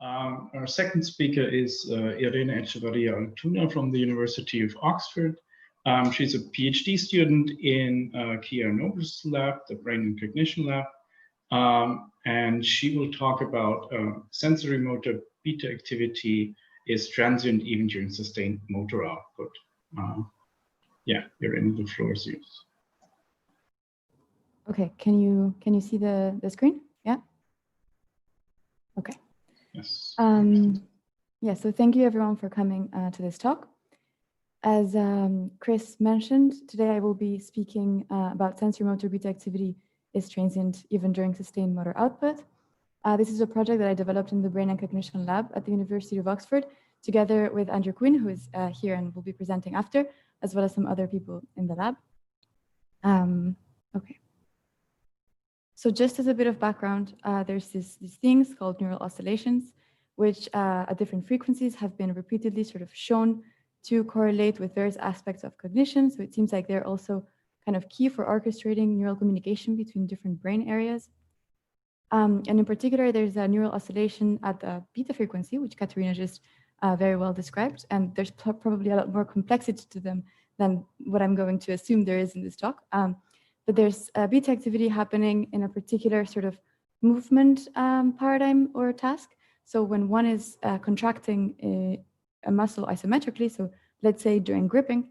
Our second speaker is Irene Echeverria Altuna from the University of Oxford. She's a PhD student in Kia Nova's lab, the Brain and Cognition Lab, and she will talk about sensorimotor beta activity is transient even during sustained motor output. Yeah, Irene, the floor is yours. Okay, can you see the screen? Yeah. Okay. Yes. Yeah. So thank you everyone for coming to this talk. As Chris mentioned, today I will be speaking about sensorimotor beta activity is transient even during sustained motor output. This is a project that I developed in the Brain and Cognition Lab at the University of Oxford, together with Andrew Quinn, who is here and will be presenting after, as well as some other people in the lab. Okay. So just as a bit of background, there's these things called neural oscillations, which at different frequencies have been repeatedly sort of shown to correlate with various aspects of cognition. So it seems like they're also kind of key for orchestrating neural communication between different brain areas. And in particular, there's a neural oscillation at the beta frequency, which Katerina just very well described. And there's probably a lot more complexity to them than what I'm going to assume there is in this talk. But there's beta activity happening in a particular sort of movement paradigm or task. So when one is contracting a muscle isometrically, so let's say during gripping,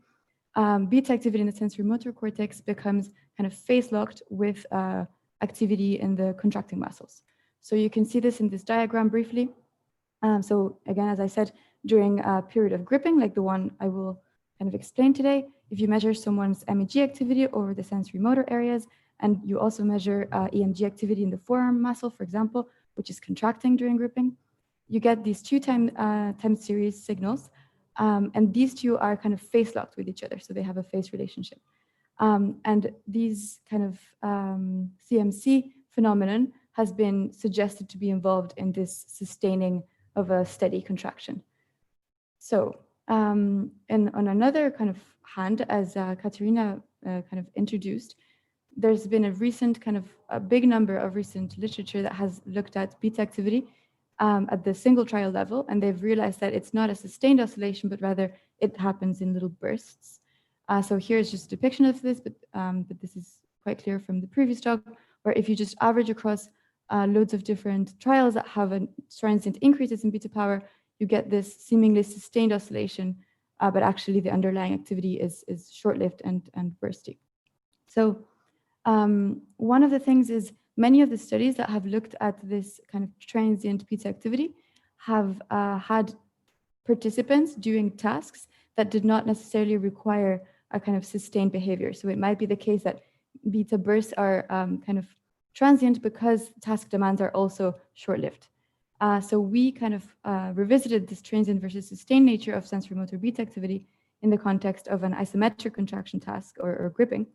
beta activity in the sensorimotor cortex becomes kind of phase-locked with activity in the contracting muscles. So you can see this in this diagram briefly. So again, as I said, during a period of gripping, like the one I will kind of explain today, if you measure someone's MEG activity over the sensorimotor areas, and you also measure EMG activity in the forearm muscle, for example, which is contracting during gripping, you get these two time series signals, and these two are kind of phase locked with each other, so they have a phase relationship. And these kind of CMC phenomenon has been suggested to be involved in this sustaining of a steady contraction. So, and on another kind of hand, as Katerina kind of introduced, there's been a recent kind of a big number of recent literature that has looked at beta activity at the single trial level, and they've realized that it's not a sustained oscillation, but rather it happens in little bursts. So here's just a depiction of this, but this is quite clear from the previous talk, where if you just average across loads of different trials that have a transient increases in beta power, you get this seemingly sustained oscillation, but actually the underlying activity is short-lived and bursty. So one of the things is many of the studies that have looked at this kind of transient beta activity have had participants doing tasks that did not necessarily require a kind of sustained behavior. So it might be the case that beta bursts are kind of transient because task demands are also short-lived. So we kind of revisited this transient versus sustained nature of sensorimotor beta activity in the context of an isometric contraction task or gripping,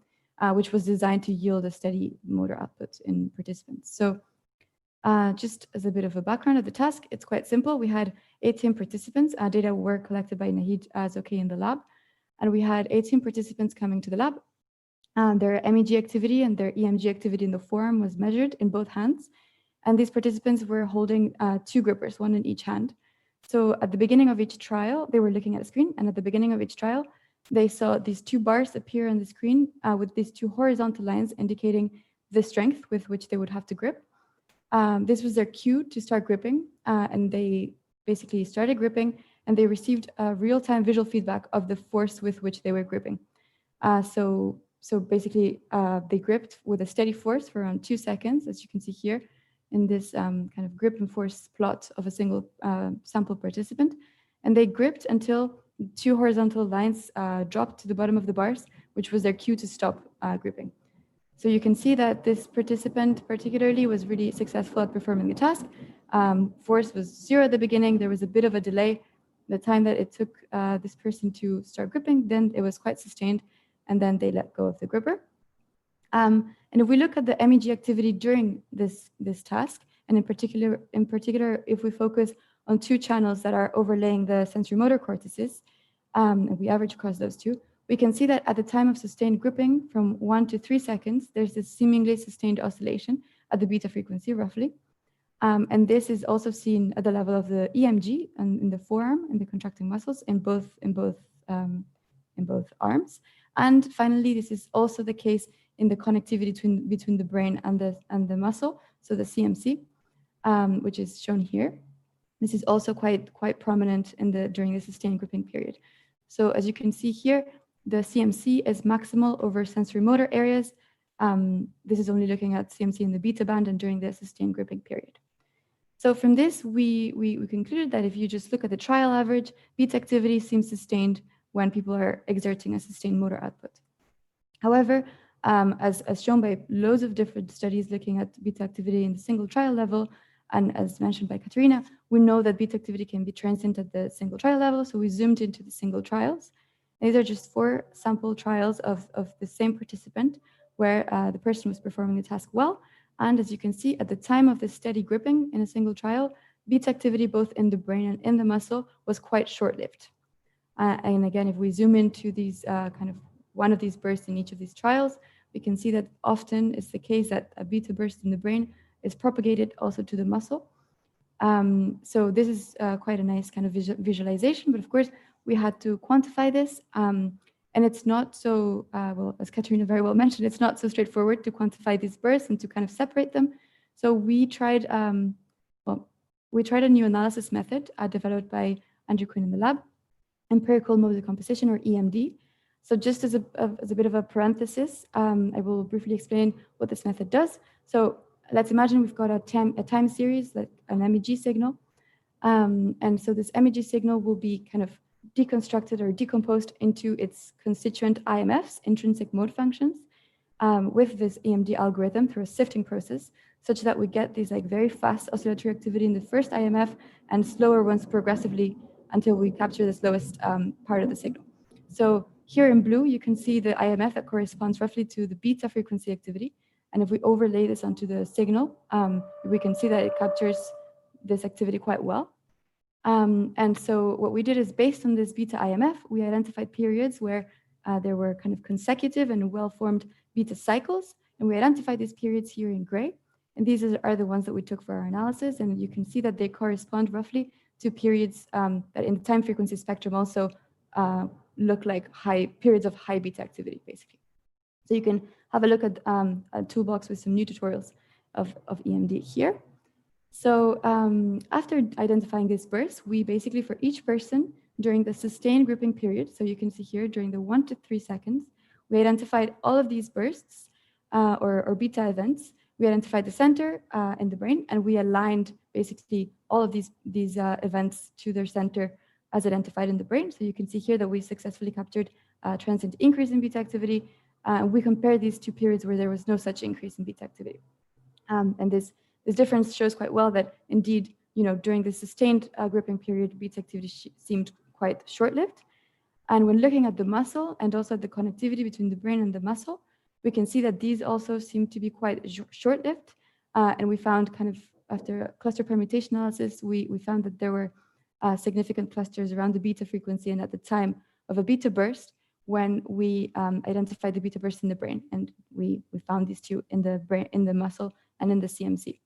which was designed to yield a steady motor output in participants. So just as a bit of a background of the task, it's quite simple. We had 18 participants. Data were collected by Nahid Zoki in the lab. And we had 18 participants coming to the lab. Their MEG activity and their EMG activity in the forearm was measured in both hands. And these participants were holding two grippers, one in each hand. So at the beginning of each trial, they were looking at a screen. And at the beginning of each trial, they saw these two bars appear on the screen with these two horizontal lines indicating the strength with which they would have to grip. This was their cue to start gripping. And they basically started gripping, and they received real-time visual feedback of the force with which they were gripping. So basically, they gripped with a steady force for around 2 seconds, as you can see here in this kind of grip and force plot of a single sample participant. And they gripped until two horizontal lines dropped to the bottom of the bars, which was their cue to stop gripping. So you can see that this participant particularly was really successful at performing the task. Force was 0 at the beginning. There was a bit of a delay. The time that it took this person to start gripping, then it was quite sustained, and then they let go of the gripper. And if we look at the MEG activity during this task, and in particular, if we focus on two channels that are overlaying the sensorimotor cortices, and we average across those two, we can see that at the time of sustained gripping, from 1 to 3 seconds, there's this seemingly sustained oscillation at the beta frequency, roughly. And this is also seen at the level of the EMG and in the forearm and the contracting muscles in both arms. And finally, this is also the case in the connectivity between the brain and the muscle, so the CMC, which is shown here. This is also quite prominent during the sustained gripping period. So as you can see here, the CMC is maximal over sensorimotor areas. This is only looking at CMC in the beta band and during the sustained gripping period. So from this, we concluded that if you just look at the trial average, beta activity seems sustained when people are exerting a sustained motor output. However, as shown by loads of different studies looking at beta activity in the single trial level, and as mentioned by Katerina, we know that beta activity can be transient at the single trial level, so we zoomed into the single trials. These are just 4 sample trials of the same participant where the person was performing the task well. And as you can see, at the time of the steady gripping in a single trial, beta activity both in the brain and in the muscle was quite short-lived. And again, if we zoom into these one of these bursts in each of these trials, we can see that often it's the case that a beta burst in the brain is propagated also to the muscle. So this is quite a nice kind of visualization, but of course we had to quantify this. And it's not so, well, as Katerina very well mentioned, it's not so straightforward to quantify these bursts and to kind of separate them. So we tried, a new analysis method developed by Andrew Quinn in the lab, Empirical Mode Decomposition, or EMD. So just as a bit of a parenthesis, I will briefly explain what this method does. So let's imagine we've got a time series, like an MEG signal. And so this MEG signal will be kind of deconstructed or decomposed into its constituent IMFs, intrinsic mode functions, with this EMD algorithm through a sifting process, such that we get these like very fast oscillatory activity in the first IMF and slower ones progressively until we capture the slowest part of the signal. So here in blue, you can see the IMF that corresponds roughly to the beta frequency activity. And if we overlay this onto the signal, we can see that it captures this activity quite well. And so what we did is, based on this beta IMF, we identified periods where there were kind of consecutive and well-formed beta cycles. And we identified these periods here in gray. And these are the ones that we took for our analysis. And you can see that they correspond roughly to periods that in the time frequency spectrum also look like periods of high beta activity, basically. So you can have a look at a toolbox with some new tutorials of EMD here. So after identifying this burst, we basically, for each person during the sustained gripping period, so you can see here during the 1 to 3 seconds, we identified all of these bursts or beta events. We identified the center in the brain, and we aligned basically all of these events to their center as identified in the brain. So you can see here that we successfully captured a transient increase in beta activity. We compared these 2 periods where there was no such increase in beta activity. And this difference shows quite well that indeed, during the sustained gripping period, beta activity seemed quite short-lived. And when looking at the muscle and also at the connectivity between the brain and the muscle, we can see that these also seem to be quite short-lived. And we found kind of, after cluster permutation analysis, we found that there were significant clusters around the beta frequency and at the time of a beta burst when we identified the beta burst in the brain. And we found these 2 in the brain, in the muscle, and in the CMC.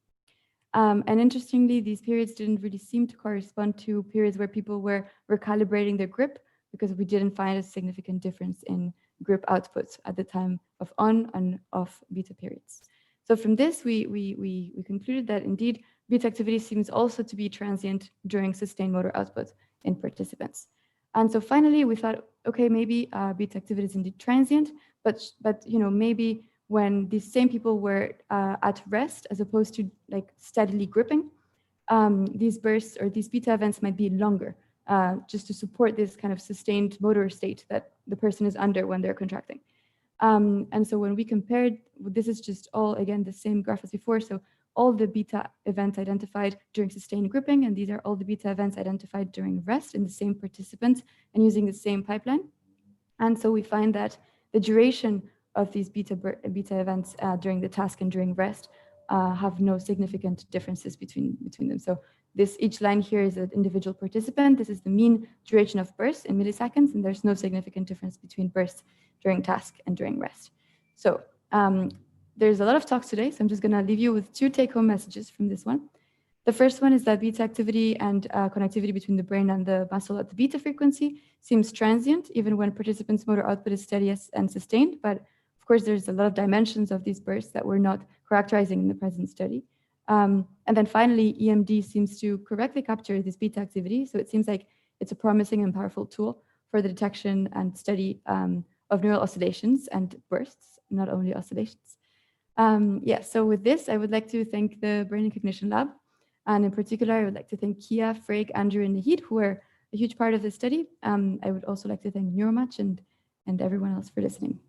And interestingly, these periods didn't really seem to correspond to periods where people were recalibrating their grip, because we didn't find a significant difference in grip outputs at the time of on and off beta periods. So from this, we concluded that indeed beta activity seems also to be transient during sustained motor output in participants. And so finally, we thought, okay, maybe beta activity is indeed transient, but maybe when these same people were at rest as opposed to like steadily gripping, these bursts or these beta events might be longer, just to support this kind of sustained motor state that the person is under when they're contracting. And so when we compared, this is just all, again, the same graph as before. So all the beta events identified during sustained gripping, and these are all the beta events identified during rest in the same participants and using the same pipeline. And so we find that the duration of these beta events during the task and during rest have no significant differences between them. So each line here is an individual participant. This is the mean duration of bursts in milliseconds, and there's no significant difference between bursts during task and during rest. So there's a lot of talks today, so I'm just going to leave you with 2 take-home messages from this one. The first one is that beta activity and connectivity between the brain and the muscle at the beta frequency seems transient, even when participants' motor output is steady and sustained. But of course, there's a lot of dimensions of these bursts that we're not characterizing in the present study. And then finally, EMD seems to correctly capture this beta activity. So it seems like it's a promising and powerful tool for the detection and study of neural oscillations and bursts, not only oscillations. Yeah, so with this, I would like to thank the Brain and Cognition Lab. And in particular, I would like to thank Kia, Freek, Andrew, and Nahid, who were a huge part of this study. I would also like to thank Neuromatch and everyone else for listening.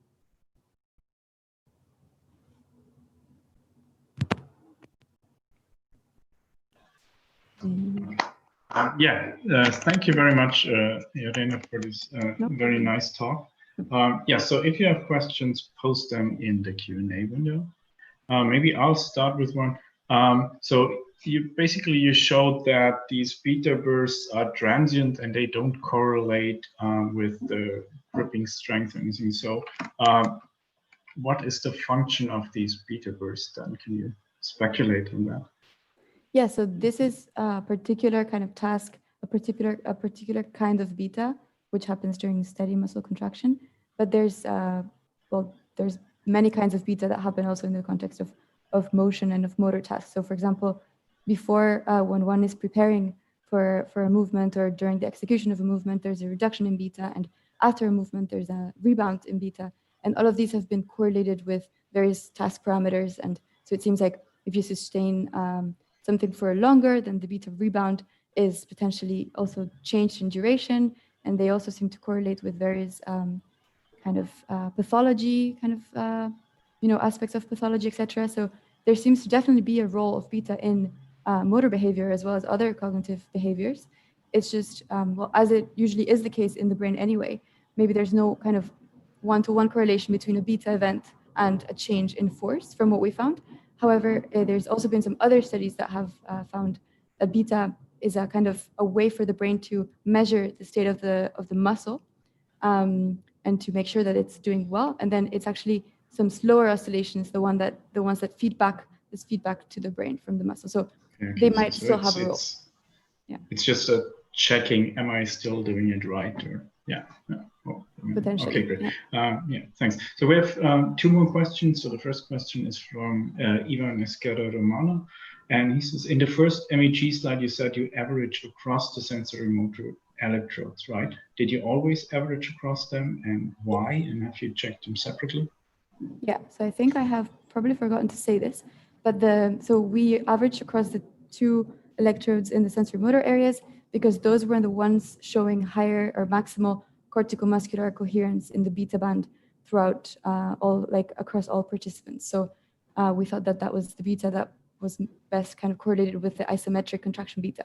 Thank you very much, Irene, for this very nice talk. So if you have questions, post them in the Q&A window. Maybe I'll start with one. So you showed that these beta bursts are transient and they don't correlate with the gripping strength or anything. So what is the function of these beta bursts then? Can you speculate on that? Yeah, so this is a particular kind of task, a particular kind of beta, which happens during steady muscle contraction. But there's there's many kinds of beta that happen also in the context of motion and of motor tasks. So for example, before when one is preparing for a movement or during the execution of a movement, there's a reduction in beta, and after a movement, there's a rebound in beta. And all of these have been correlated with various task parameters. And so it seems like if you sustain something for longer, then the beta rebound is potentially also changed in duration. And they also seem to correlate with various kind of pathology, aspects of pathology, etc. So there seems to definitely be a role of beta in motor behavior as well as other cognitive behaviors. It's just, as it usually is the case in the brain anyway, maybe there's no kind of one-to-one correlation between a beta event and a change in force from what we found. However, there's also been some other studies that have found that beta is a kind of a way for the brain to measure the state of the muscle and to make sure that it's doing well. And then it's actually some slower oscillations, the ones that feed back to the brain from the muscle. So they might still have a role. It's just a checking, am I still doing it right? Or Potentially. Okay, great. Thanks. So we have two more questions. So the first question is from Ivan Esquerra Romano. And he says, in the first MEG slide, you said you averaged across the sensorimotor electrodes, right? Did you always average across them, and why? And have you checked them separately? Yeah, so I think I have probably forgotten to say this, but so we averaged across the two electrodes in the sensorimotor areas because those were the ones showing higher or maximal cortico-muscular coherence in the beta band throughout across all participants. So we thought that was the beta that was best kind of correlated with the isometric contraction beta.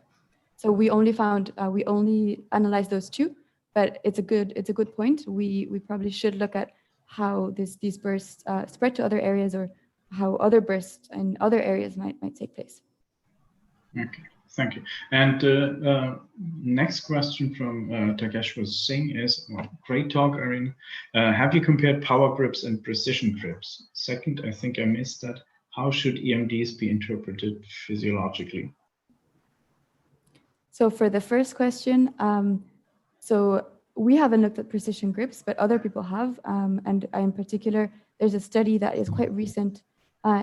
So we only analyzed those two, but it's a good point. We probably should look at how these bursts spread to other areas, or how other bursts in other areas might take place. Okay, thank you. And next question from Takeshwar Singh is, great talk, Irene. Have you compared power grips and precision grips? Second, I think I missed that. How should EMDs be interpreted physiologically? So for the first question, so we haven't looked at precision grips, but other people have. And in particular, there's a study that is quite recent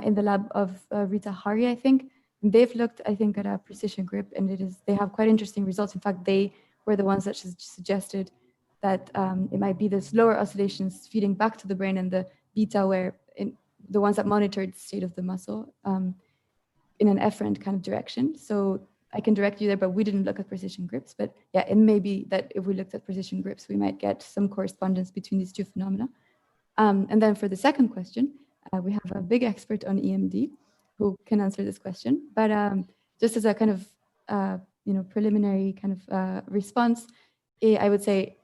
in the lab of Rita Hari, I think. And they've looked, I think, at a precision grip, and they have quite interesting results. In fact, they were the ones that suggested that it might be the slower oscillations feeding back to the brain, and the beta the ones that monitored the state of the muscle in an efferent kind of direction. So I can direct you there, but we didn't look at precision grips. But yeah, it may be that if we looked at precision grips, we might get some correspondence between these two phenomena. And then for the second question, we have a big expert on EMD who can answer this question. But just as a kind of preliminary kind of response, I would say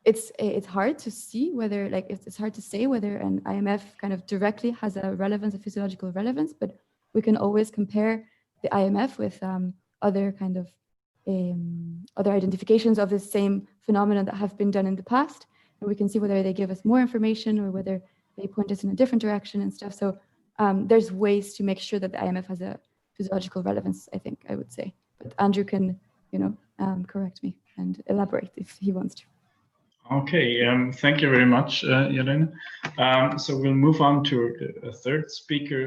it's hard to see whether, it's hard to say whether an IMF kind of directly has a physiological relevance, but we can always compare the IMF with other kind of other identifications of the same phenomenon that have been done in the past, and we can see whether they give us more information or whether they point us in a different direction and stuff. So there's ways to make sure that the IMF has a physiological relevance, I think I would say. But Andrew can, correct me and elaborate if he wants to. Okay, thank you very much, Irene. So we'll move on to a third speaker.